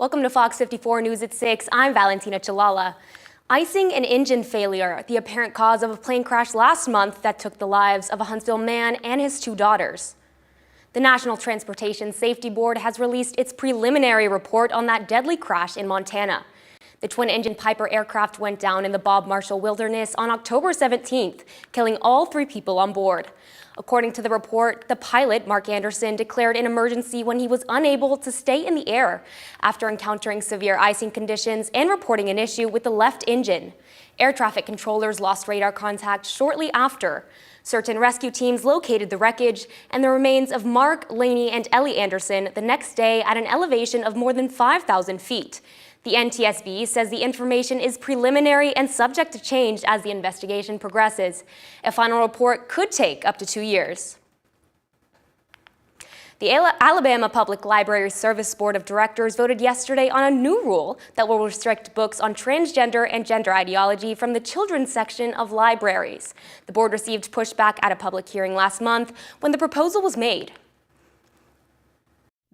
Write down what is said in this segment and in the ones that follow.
Welcome to Fox 54 News at 6. I'm Valentina Chalala. Icing and engine failure, the apparent cause of a plane crash last month that took the lives of a Huntsville man and his 2 daughters. The National Transportation Safety Board has released its preliminary report on that deadly crash in Montana. The twin-engine Piper aircraft went down in the Bob Marshall Wilderness on October 17th, killing all 3 people on board. According to the report, the pilot, Mark Anderson, declared an emergency when he was unable to stay in the air after encountering severe icing conditions and reporting an issue with the left engine. Air traffic controllers lost radar contact shortly after. Search and rescue teams located the wreckage and the remains of Mark, Lainey, and Ellie Anderson the next day at an elevation of more than 5,000 feet. The NTSB says the information is preliminary and subject to change as the investigation progresses. A final report could take up to 2 years. The Alabama Public Library Service Board of Directors voted yesterday on a new rule that will restrict books on transgender and gender ideology from the children's section of libraries. The board received pushback at a public hearing last month when the proposal was made.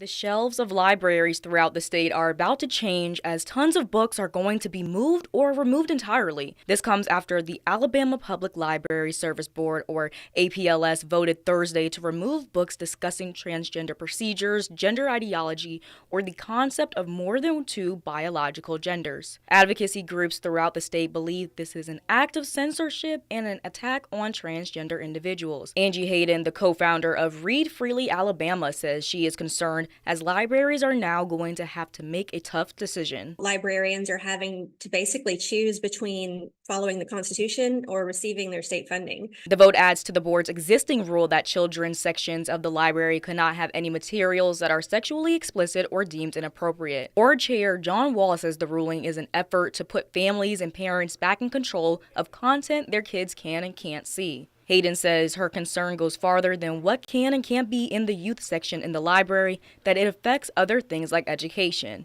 The shelves of libraries throughout the state are about to change as tons of books are going to be moved or removed entirely. This comes after the Alabama Public Library Service Board, or APLS, voted Thursday to remove books discussing transgender procedures, gender ideology, or the concept of more than 2 biological genders. Advocacy groups throughout the state believe this is an act of censorship and an attack on transgender individuals. Angie Hayden, the co-founder of Read Freely Alabama, says she is concerned as libraries are now going to have to make a tough decision. Librarians are having to basically choose between following the Constitution or receiving their state funding. The vote adds to the board's existing rule that children's sections of the library could not have any materials that are sexually explicit or deemed inappropriate. Board Chair John Wall says the ruling is an effort to put families and parents back in control of content their kids can and can't see. Hayden says her concern goes farther than what can and can't be in the youth section in the library, that it affects other things like education.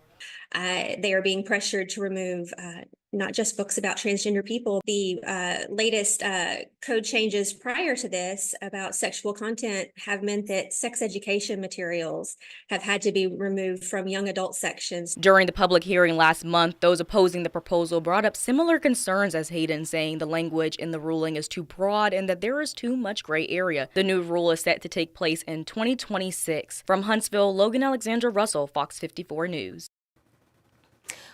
They are being pressured to remove not just books about transgender people. The latest code changes prior to this about sexual content have meant that sex education materials have had to be removed from young adult sections. During the public hearing last month, those opposing the proposal brought up similar concerns as Hayden, saying the language in the ruling is too broad and that there is too much gray area. The new rule is set to take place in 2026. From Huntsville, Logan Alexander Russell, Fox 54 News.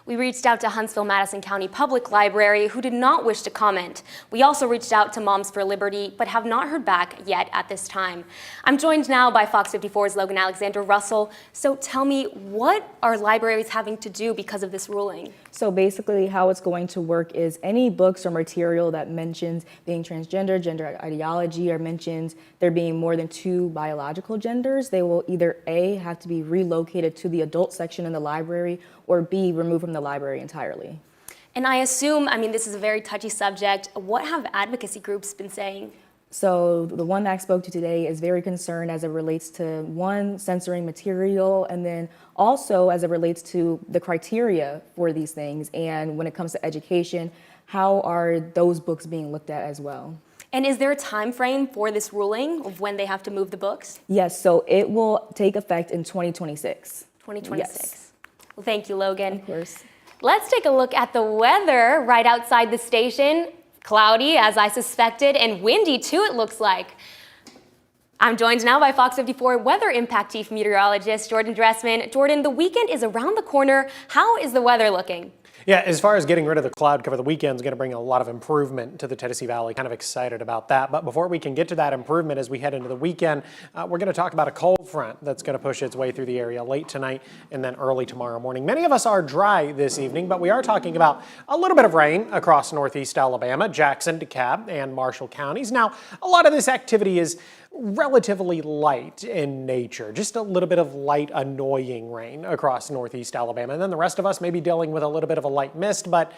We reached out to Huntsville-Madison County Public Library, who did not wish to comment. We also reached out to Moms for Liberty, but have not heard back yet at this time. I'm joined now by Fox 54's Logan Alexander Russell. So tell me, what are libraries having to do because of this ruling? So basically how it's going to work is any books or material that mentions being transgender, gender ideology, or mentions there being more than 2 biological genders, they will either A, have to be relocated to the adult section in the library, or B, removed from the library entirely. And I assume, this is a very touchy subject. What have advocacy groups been saying? So the one that I spoke to today is very concerned as it relates to, 1, censoring material, and then also as it relates to the criteria for these things. And when it comes to education, how are those books being looked at as well? And is there a time frame for this ruling of when they have to move the books? Yes, so it will take effect in 2026. 2026. Yes. Well, thank you, Logan. Of course. Let's take a look at the weather right outside the station. Cloudy, as I suspected, and windy too, it looks like. I'm joined now by Fox 54 Weather Impact Chief Meteorologist Jordan Dressman. Jordan, the weekend is around the corner. How is the weather looking? Yeah, as far as getting rid of the cloud cover, the weekend's going to bring a lot of improvement to the Tennessee Valley. Kind of excited about that. But before we can get to that improvement as we head into the weekend, we're going to talk about a cold front that's going to push its way through the area late tonight and then early tomorrow morning. Many of us are dry this evening, but we are talking about a little bit of rain across northeast Alabama, Jackson, DeKalb, and Marshall counties. Now, a lot of this activity is relatively light in nature, just a little bit of light, annoying rain across northeast Alabama. And then the rest of us may be dealing with a little bit of a light mist, but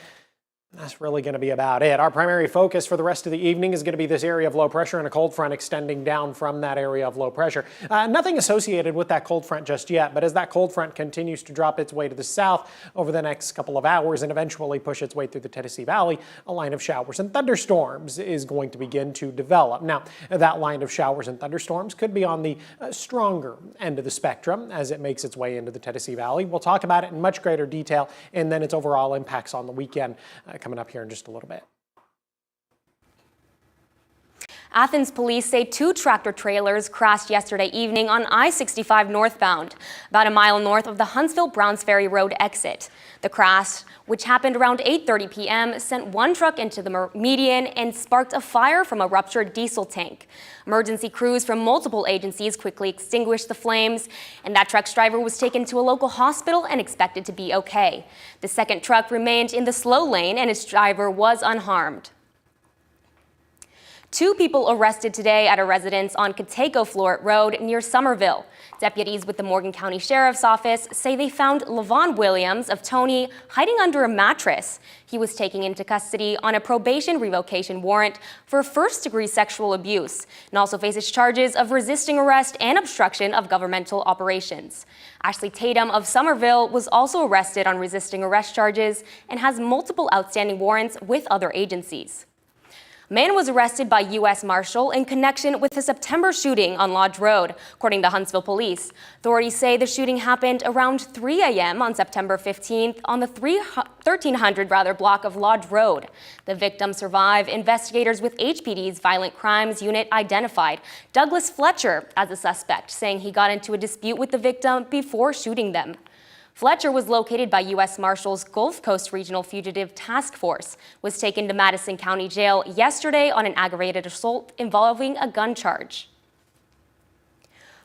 That's really going to be about it. Our primary focus for the rest of the evening is going to be this area of low pressure and a cold front extending down from that area of low pressure. Nothing associated with that cold front just yet, but as that cold front continues to drop its way to the south over the next couple of hours and eventually push its way through the Tennessee Valley, a line of showers and thunderstorms is going to begin to develop. Now, that line of showers and thunderstorms could be on the stronger end of the spectrum as it makes its way into the Tennessee Valley. We'll talk about it in much greater detail and then its overall impacts on the weekend coming up here in just a little bit. Athens police say 2 tractor trailers crashed yesterday evening on I-65 northbound, about a mile north of the Huntsville-Browns Ferry Road exit. The crash, which happened around 8:30 p.m., sent one truck into the median and sparked a fire from a ruptured diesel tank. Emergency crews from multiple agencies quickly extinguished the flames, and that truck's driver was taken to a local hospital and expected to be okay. The second truck remained in the slow lane and its driver was unharmed. 2 people arrested today at a residence on Catego Floret Road near Somerville. Deputies with the Morgan County Sheriff's Office say they found Levon Williams of Tony hiding under a mattress. He was taken into custody on a probation revocation warrant for first-degree sexual abuse and also faces charges of resisting arrest and obstruction of governmental operations. Ashley Tatum of Somerville was also arrested on resisting arrest charges and has multiple outstanding warrants with other agencies. A man was arrested by U.S. Marshal in connection with the September shooting on Lodge Road, according to Huntsville police. Authorities say the shooting happened around 3 a.m. on September 15th on the 1300 block of Lodge Road. The victim survived. Investigators with HPD's Violent Crimes Unit identified Douglas Fletcher as a suspect, saying he got into a dispute with the victim before shooting them. Fletcher was located by U.S. Marshals Gulf Coast Regional Fugitive Task Force, was taken to Madison County Jail yesterday on an aggravated assault involving a gun charge.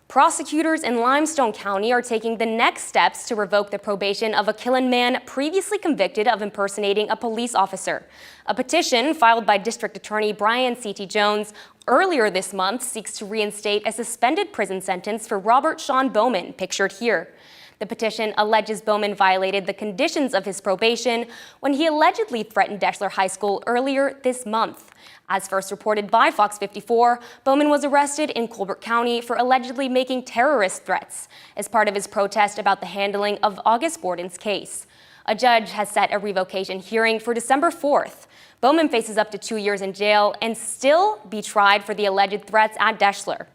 Prosecutors in Limestone County are taking the next steps to revoke the probation of a Killen man previously convicted of impersonating a police officer. A petition filed by District Attorney Brian C.T. Jones earlier this month seeks to reinstate a suspended prison sentence for Robert Sean Bowman, pictured here. The petition alleges Bowman violated the conditions of his probation when he allegedly threatened Deshler High School earlier this month. As first reported by FOX54, Bowman was arrested in Colbert County for allegedly making terrorist threats as part of his protest about the handling of August Borden's case. A judge has set a revocation hearing for December 4th. Bowman faces up to 2 years in jail and still be tried for the alleged threats at Deshler.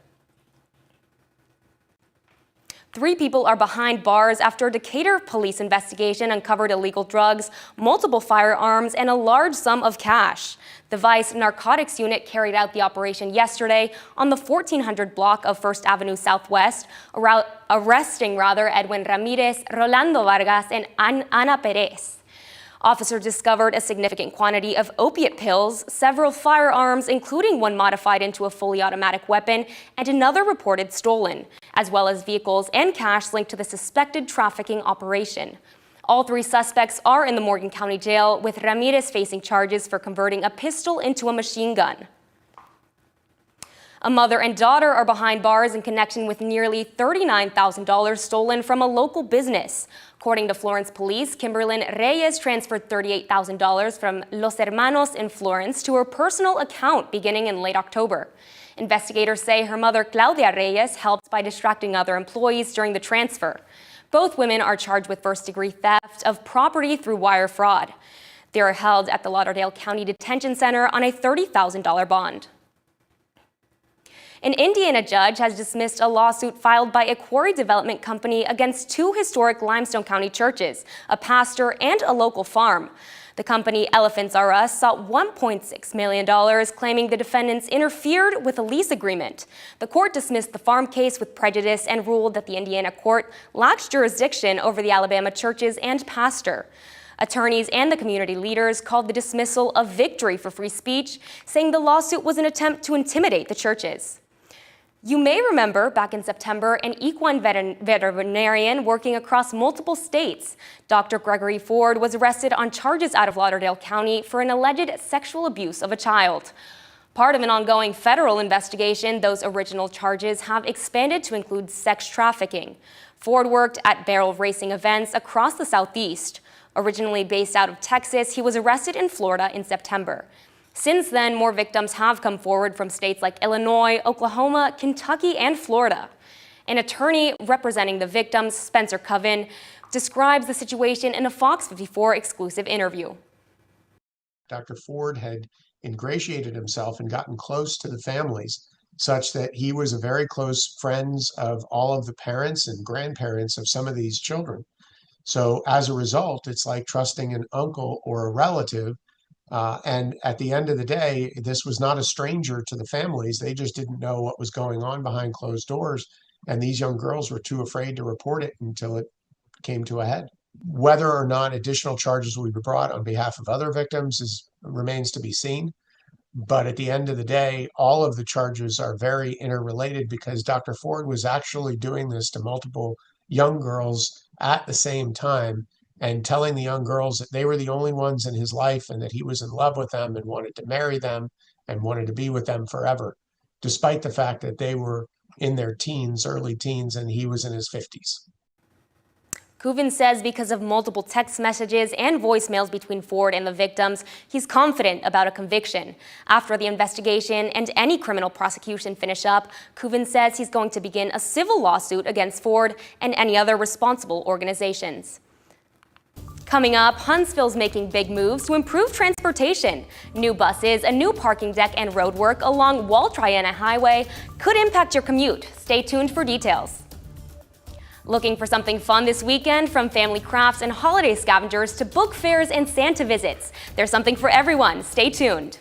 3 people are behind bars after a Decatur police investigation uncovered illegal drugs, multiple firearms, and a large sum of cash. The Vice Narcotics Unit carried out the operation yesterday on the 1400 block of First Avenue Southwest, arresting Edwin Ramirez, Rolando Vargas, and Ana Perez. Officers discovered a significant quantity of opiate pills, several firearms, including one modified into a fully automatic weapon, and another reported stolen, as well as vehicles and cash linked to the suspected trafficking operation. All 3 suspects are in the Morgan County Jail, with Ramirez facing charges for converting a pistol into a machine gun. A mother and daughter are behind bars in connection with nearly $39,000 stolen from a local business. According to Florence police, Kimberlyn Reyes transferred $38,000 from Los Hermanos in Florence to her personal account beginning in late October. Investigators say her mother, Claudia Reyes, helped by distracting other employees during the transfer. Both women are charged with first-degree theft of property through wire fraud. They are held at the Lauderdale County Detention Center on a $30,000 bond. An Indiana judge has dismissed a lawsuit filed by a quarry development company against 2 historic Limestone County churches, a pastor, and a local farm. The company Elephants R Us sought $1.6 million, claiming the defendants interfered with a lease agreement. The court dismissed the farm case with prejudice and ruled that the Indiana court lacks jurisdiction over the Alabama churches and pastor. Attorneys and the community leaders called the dismissal a victory for free speech, saying the lawsuit was an attempt to intimidate the churches. You may remember back in September, an equine veterinarian working across multiple states, Dr. Gregory Ford, was arrested on charges out of Lauderdale County for an alleged sexual abuse of a child. Part of an ongoing federal investigation, those original charges have expanded to include sex trafficking. Ford worked at barrel racing events across the Southeast. Originally based out of Texas, he was arrested in Florida in September. Since then, more victims have come forward from states like Illinois, Oklahoma, Kentucky, and Florida. An attorney representing the victims, Spencer Coven, describes the situation in a Fox 54 exclusive interview. Dr. Ford had ingratiated himself and gotten close to the families such that he was a very close friends of all of the parents and grandparents of some of these children. So as a result, it's like trusting an uncle or a relative. And at the end of the day, this was not a stranger to the families. They just didn't know what was going on behind closed doors. And these young girls were too afraid to report it until it came to a head. Whether or not additional charges will be brought on behalf of other victims remains to be seen. But at the end of the day, all of the charges are very interrelated because Dr. Ford was actually doing this to multiple young girls at the same time and telling the young girls that they were the only ones in his life and that he was in love with them and wanted to marry them and wanted to be with them forever, despite the fact that they were in their teens, early teens, and he was in his 50s. Coven says because of multiple text messages and voicemails between Ford and the victims, he's confident about a conviction. After the investigation and any criminal prosecution finish up, Coven says he's going to begin a civil lawsuit against Ford and any other responsible organizations. Coming up, Huntsville's making big moves to improve transportation. New buses, a new parking deck, and road work along Wall Triana Highway could impact your commute. Stay tuned for details. Looking for something fun this weekend? From family crafts and holiday scavengers to book fairs and Santa visits, there's something for everyone. Stay tuned.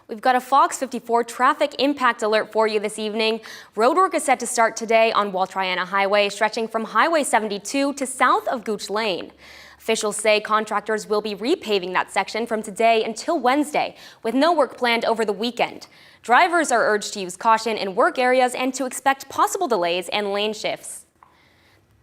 We've got a Fox 54 traffic impact alert for you this evening. Roadwork is set to start today on Wall Triana Highway, stretching from Highway 72 to south of Gooch Lane. Officials say contractors will be repaving that section from today until Wednesday, with no work planned over the weekend. Drivers are urged to use caution in work areas and to expect possible delays and lane shifts.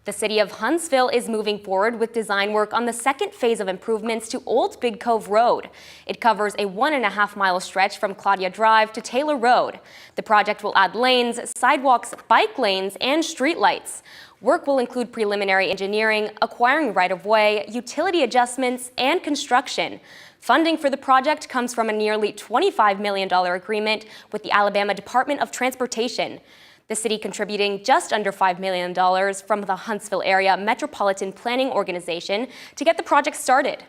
The city of Huntsville is moving forward with design work on the second phase of improvements to Old Big Cove Road. It covers a 1.5-mile stretch from Claudia Drive to Taylor Road. The project will add lanes, sidewalks, bike lanes, and streetlights. Work will include preliminary engineering, acquiring right-of-way, utility adjustments, and construction. Funding for the project comes from a nearly $25 million agreement with the Alabama Department of Transportation. the city contributing just under $5 million from the Huntsville Area Metropolitan Planning Organization to get the project started.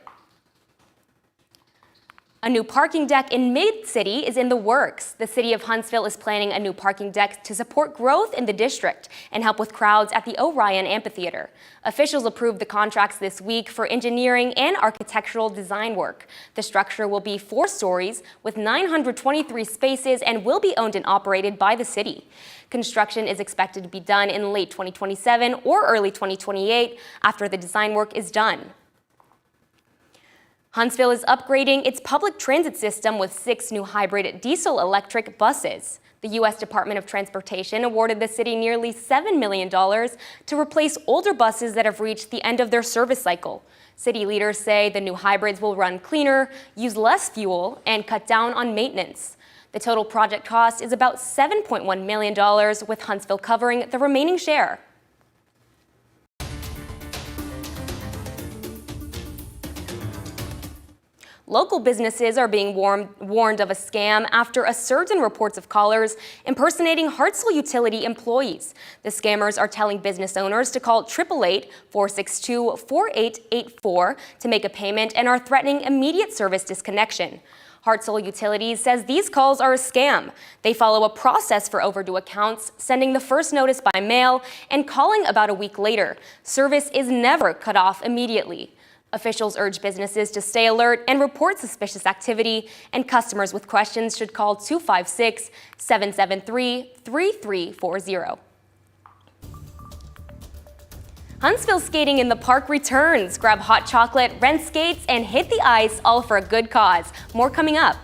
A new parking deck in Mid-City is in the works. The city of Huntsville is planning a new parking deck to support growth in the district and help with crowds at the Orion Amphitheater. Officials approved the contracts this week for engineering and architectural design work. The structure will be 4 stories with 923 spaces and will be owned and operated by the city. Construction is expected to be done in late 2027 or early 2028 after the design work is done. Huntsville is upgrading its public transit system with 6 new hybrid diesel-electric buses. The U.S. Department of Transportation awarded the city nearly $7 million to replace older buses that have reached the end of their service cycle. City leaders say the new hybrids will run cleaner, use less fuel, and cut down on maintenance. The total project cost is about $7.1 million, with Huntsville covering the remaining share. Local businesses are being warned of a scam after a surge in reports of callers impersonating Hartselle Utility employees. The scammers are telling business owners to call 888-462-4884 to make a payment and are threatening immediate service disconnection. Hartselle Utilities says these calls are a scam. They follow a process for overdue accounts, sending the first notice by mail and calling about a week later. Service is never cut off immediately. Officials urge businesses to stay alert and report suspicious activity, and customers with questions should call 256-773-3340. Huntsville Skating in the Park returns. Grab hot chocolate, rent skates, and hit the ice, all for a good cause. More coming up.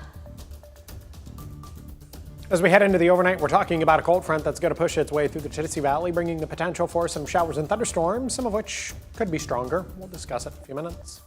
As we head into the overnight, we're talking about a cold front that's going to push its way through the Tennessee Valley, bringing the potential for some showers and thunderstorms, some of which could be stronger. We'll discuss it in a few minutes.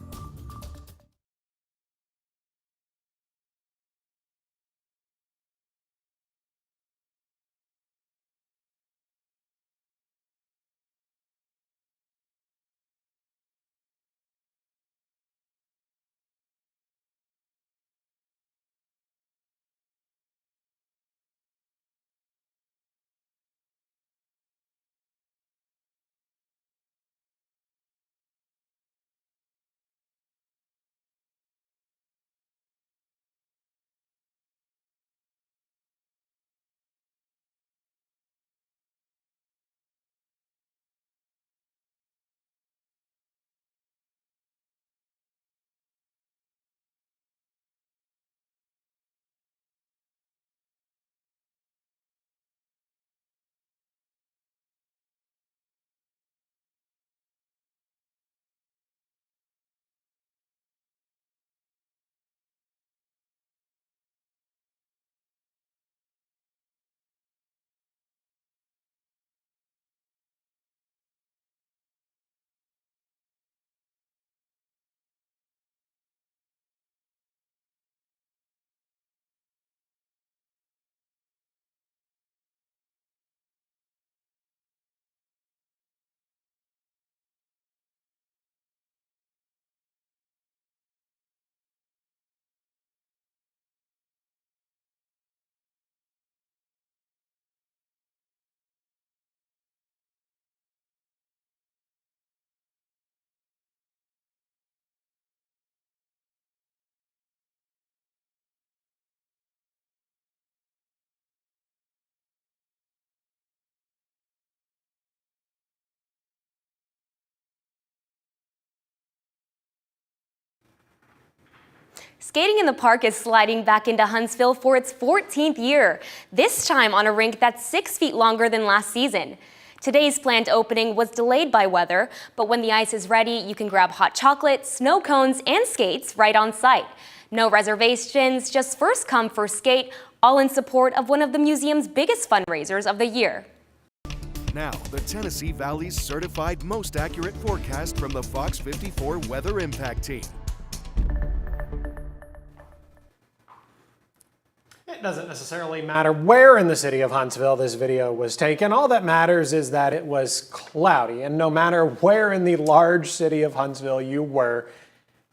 Skating in the Park is sliding back into Huntsville for its 14th year, this time on a rink that's 6 feet longer than last season. Today's planned opening was delayed by weather, but when the ice is ready, you can grab hot chocolate, snow cones, and skates right on site. No reservations, just first come, first skate, all in support of one of the museum's biggest fundraisers of the year. Now, the Tennessee Valley's certified most accurate forecast from the FOX54 Weather Impact Team. It doesn't necessarily matter where in the city of Huntsville this video was taken. All that matters is that it was cloudy, and no matter where in the large city of Huntsville you were,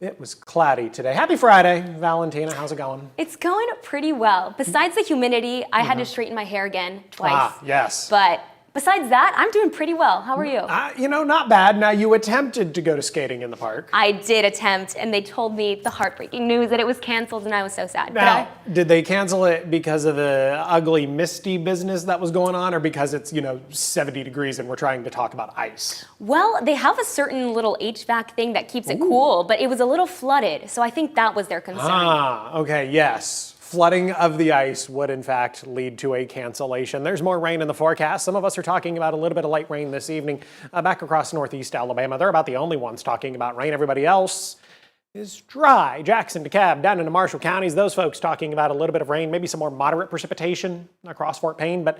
It was cloudy today. Happy Friday, Valentina. How's it going? It's going pretty well. Besides the humidity, I had to straighten my hair again twice. Ah, yes. But besides that, I'm doing pretty well. How are you? Not bad. Now, you attempted to go to skating in the park. I did attempt, and they told me the heartbreaking news that it was canceled, and I was so sad. Now, did they cancel it because of the ugly, misty business that was going on, or because it's, 70 degrees and we're trying to talk about ice? Well, they have a certain little HVAC thing that keeps it cool, but it was a little flooded, so I think that was their concern. Ah, okay, yes. Flooding of the ice would, in fact, lead to a cancellation. There's more rain in the forecast. Some of us are talking about a little bit of light rain this evening back across northeast Alabama. They're about the only ones talking about rain. Everybody else is dry. Jackson, DeKalb, down into Marshall counties, those folks talking about a little bit of rain, maybe some more moderate precipitation across Fort Payne, but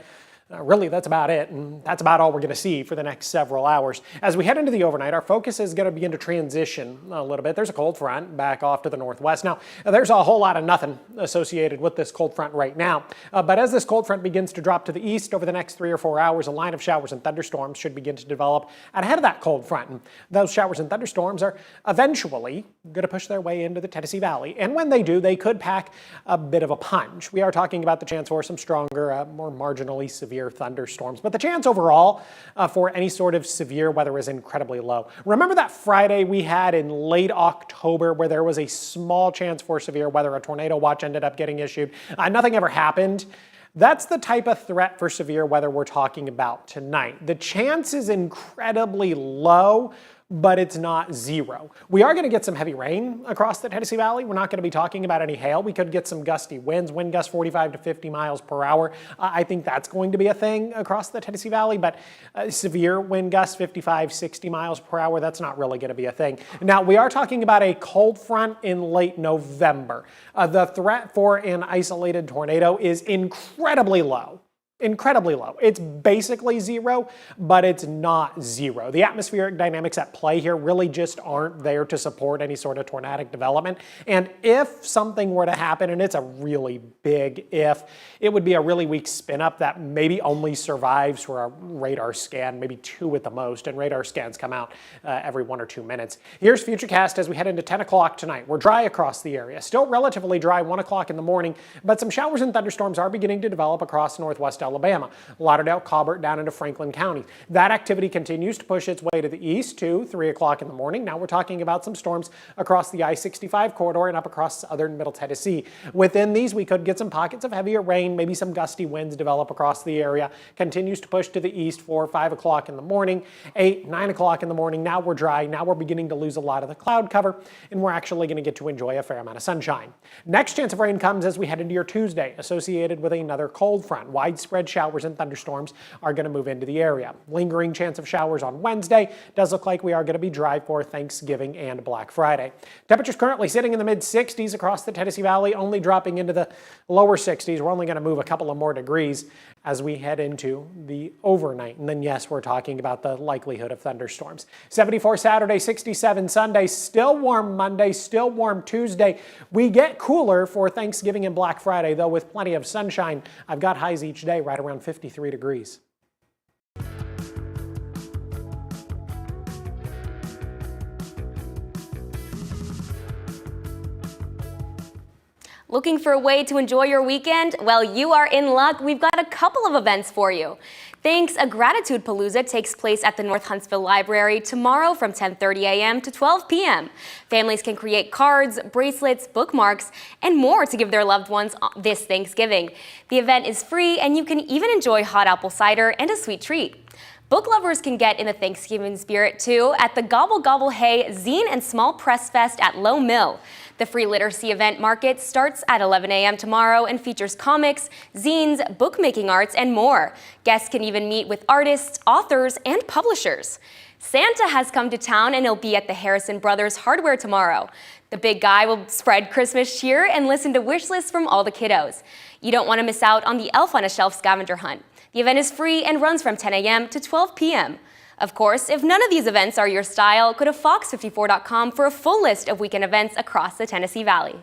really, that's about it, and that's about all we're going to see for the next several hours. As we head into the overnight, our focus is going to begin to transition a little bit. There's a cold front back off to the northwest. Now, there's a whole lot of nothing associated with this cold front right now, but as this cold front begins to drop to the east over the next 3 or 4 hours, a line of showers and thunderstorms should begin to develop ahead of that cold front. And those showers and thunderstorms are eventually going to push their way into the Tennessee Valley, and when they do, they could pack a bit of a punch. We are talking about the chance for some stronger, more marginally severe thunderstorms, but the chance overall for any sort of severe weather is incredibly low. Remember that Friday we had in late October where there was a small chance for severe weather? A tornado watch ended up getting issued. Nothing ever happened. That's the type of threat for severe weather we're talking about tonight. The chance is incredibly low, but it's not zero. We are going to get some heavy rain across the Tennessee Valley. We're not going to be talking about any hail. We could get some gusty winds, wind gusts 45 to 50 miles per hour. I think that's going to be a thing across the Tennessee Valley, but severe wind gusts 55, 60 miles per hour, that's not really going to be a thing. Now, we are talking about a cold front in late November. The threat for an isolated tornado is incredibly low. Incredibly low. It's basically zero, but it's not zero. The atmospheric dynamics at play here really just aren't there to support any sort of tornadic development. And if something were to happen, and it's a really big if, it would be a really weak spin up that maybe only survives for a radar scan, maybe 2 at the most, and radar scans come out every 1 or 2 minutes. Here's Futurecast as we head into 10 o'clock tonight. We're dry across the area. Still relatively dry 1 o'clock in the morning, but some showers and thunderstorms are beginning to develop across northwest Alabama, Lauderdale, Colbert, down into Franklin County. That activity continues to push its way to the east to 3 o'clock in the morning. Now we're talking about some storms across the I-65 corridor and up across southern Middle Tennessee. Within these, we could get some pockets of heavier rain, maybe some gusty winds develop across the area. Continues to push to the east 4 or 5 o'clock in the morning, 8, 9 o'clock in the morning. Now we're dry. Now we're beginning to lose a lot of the cloud cover, and we're actually going to get to enjoy a fair amount of sunshine. Next chance of rain comes as we head into your Tuesday, associated with another cold front. Widespread showers and thunderstorms are going to move into the area. Lingering chance of showers on Wednesday. Does look like we are going to be dry for Thanksgiving and Black Friday. Temperatures currently sitting in the mid-60s across the Tennessee Valley, only dropping into the lower 60s. We're only going to move a couple of more degrees as we head into the overnight. And then, yes, we're talking about the likelihood of thunderstorms. 74 Saturday, 67 Sunday, still warm Monday, still warm Tuesday. We get cooler for Thanksgiving and Black Friday, though, with plenty of sunshine. I've got highs each day right around 53 degrees. Looking for a way to enjoy your weekend? Well, you are in luck. We've got a couple of events for you. Thanks, a Gratitude Palooza takes place at the North Huntsville Library tomorrow from 10:30 a.m. to 12 p.m. Families can create cards, bracelets, bookmarks, and more to give their loved ones this Thanksgiving. The event is free, and you can even enjoy hot apple cider and a sweet treat. Book lovers can get in the Thanksgiving spirit, too, at the Gobble Gobble Hay Zine and Small Press Fest at Low Mill. The free literacy event market starts at 11 a.m. tomorrow and features comics, zines, bookmaking arts, and more. Guests can even meet with artists, authors, and publishers. Santa has come to town and he'll be at the Harrison Brothers Hardware tomorrow. The big guy will spread Christmas cheer and listen to wish lists from all the kiddos. You don't want to miss out on the Elf on a Shelf scavenger hunt. The event is free and runs from 10 a.m. to 12 p.m. Of course, if none of these events are your style, go to FOX54.com for a full list of weekend events across the Tennessee Valley.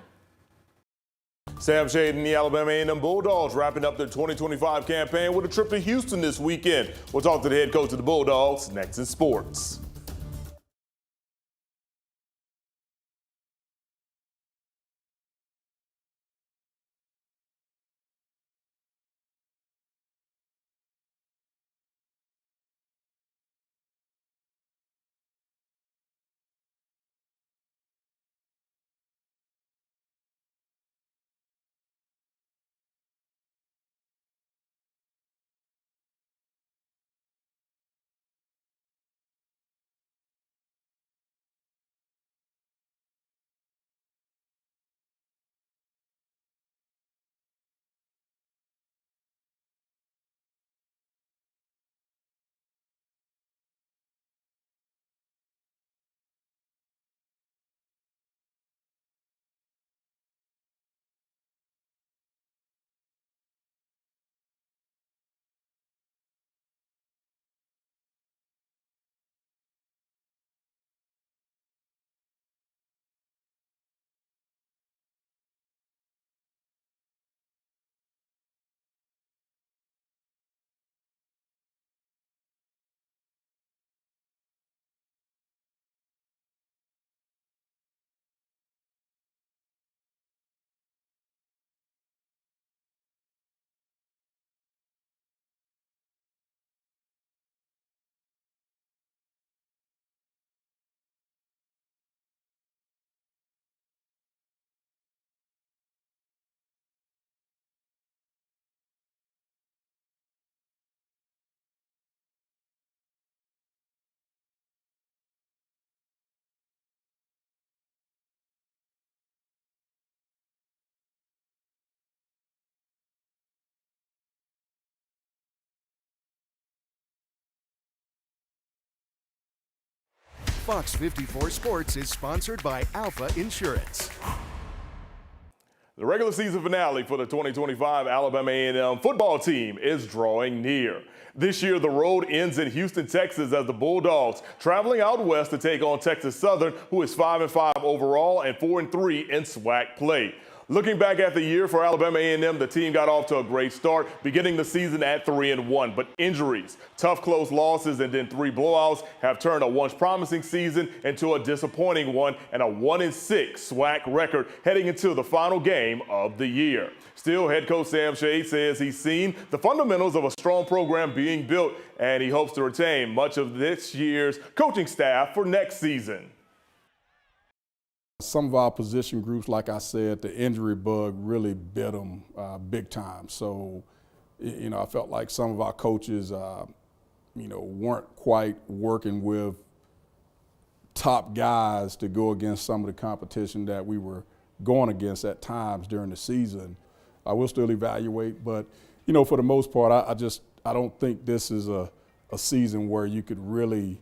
Sam Shade and the Alabama A&M Bulldogs wrapping up their 2025 campaign with a trip to Houston this weekend. We'll talk to the head coach of the Bulldogs next in sports. Fox 54 Sports is sponsored by Alpha Insurance. The regular season finale for the 2025 Alabama A&M football team is drawing near. This year, the road ends in Houston, Texas, as the Bulldogs traveling out west to take on Texas Southern, who is 5-5 overall and 4-3 in SWAC play. Looking back at the year for Alabama A&M, the team got off to a great start, beginning the season at 3-1. But injuries, tough close losses, and then 3 blowouts have turned a once promising season into a disappointing one and a 1-6 SWAC record heading into the final game of the year. Still, head coach Sam Shade says he's seen the fundamentals of a strong program being built, and he hopes to retain much of this year's coaching staff for next season. Some of our position groups, like I said, the injury bug really bit them big time. So, I felt like some of our coaches, weren't quite working with top guys to go against some of the competition that we were going against at times during the season. I will still evaluate, but, for the most part, I don't think this is a season where you could really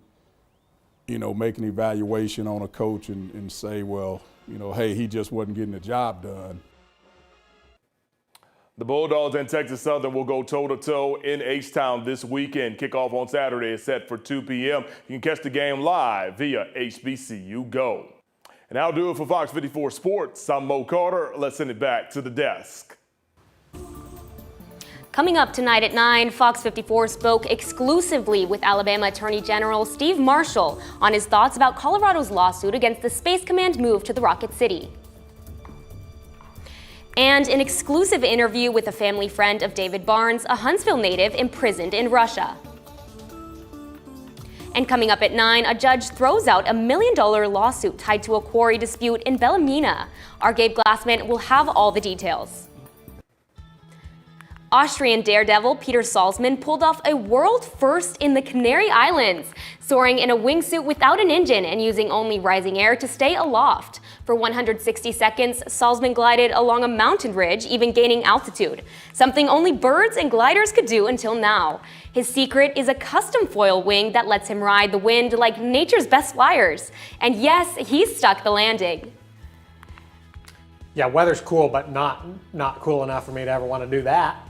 make an evaluation on a coach and say, well, hey, he just wasn't getting the job done. The Bulldogs and Texas Southern will go toe-to-toe in H-Town this weekend. Kickoff on Saturday is set for 2 p.m. You can catch the game live via HBCU Go. And that'll do it for Fox 54 Sports. I'm Mo Carter. Let's send it back to the desk. Coming up tonight at 9, Fox 54 spoke exclusively with Alabama Attorney General Steve Marshall on his thoughts about Colorado's lawsuit against the Space Command move to the Rocket City. And an exclusive interview with a family friend of David Barnes, a Huntsville native imprisoned in Russia. And coming up at 9, a judge throws out $1 million lawsuit tied to a quarry dispute in Bellamina. Our Gabe Glassman will have all the details. Austrian daredevil Peter Salzman pulled off a world first in the Canary Islands, soaring in a wingsuit without an engine and using only rising air to stay aloft. For 160 seconds, Salzman glided along a mountain ridge, even gaining altitude, something only birds and gliders could do until now. His secret is a custom foil wing that lets him ride the wind like nature's best flyers. And yes, he stuck the landing. Yeah, weather's cool, but not cool enough for me to ever want to do that.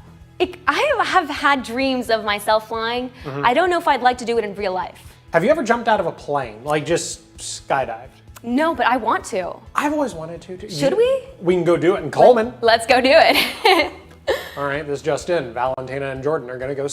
I have had dreams of myself flying. I don't know if I'd like to do it in real life. Have you ever jumped out of a plane, like just skydived? No, but I want to. I've always wanted to. Should we? We can go do it in Coleman. Let's go do it. All right, this just in. Valentina and Jordan are going to go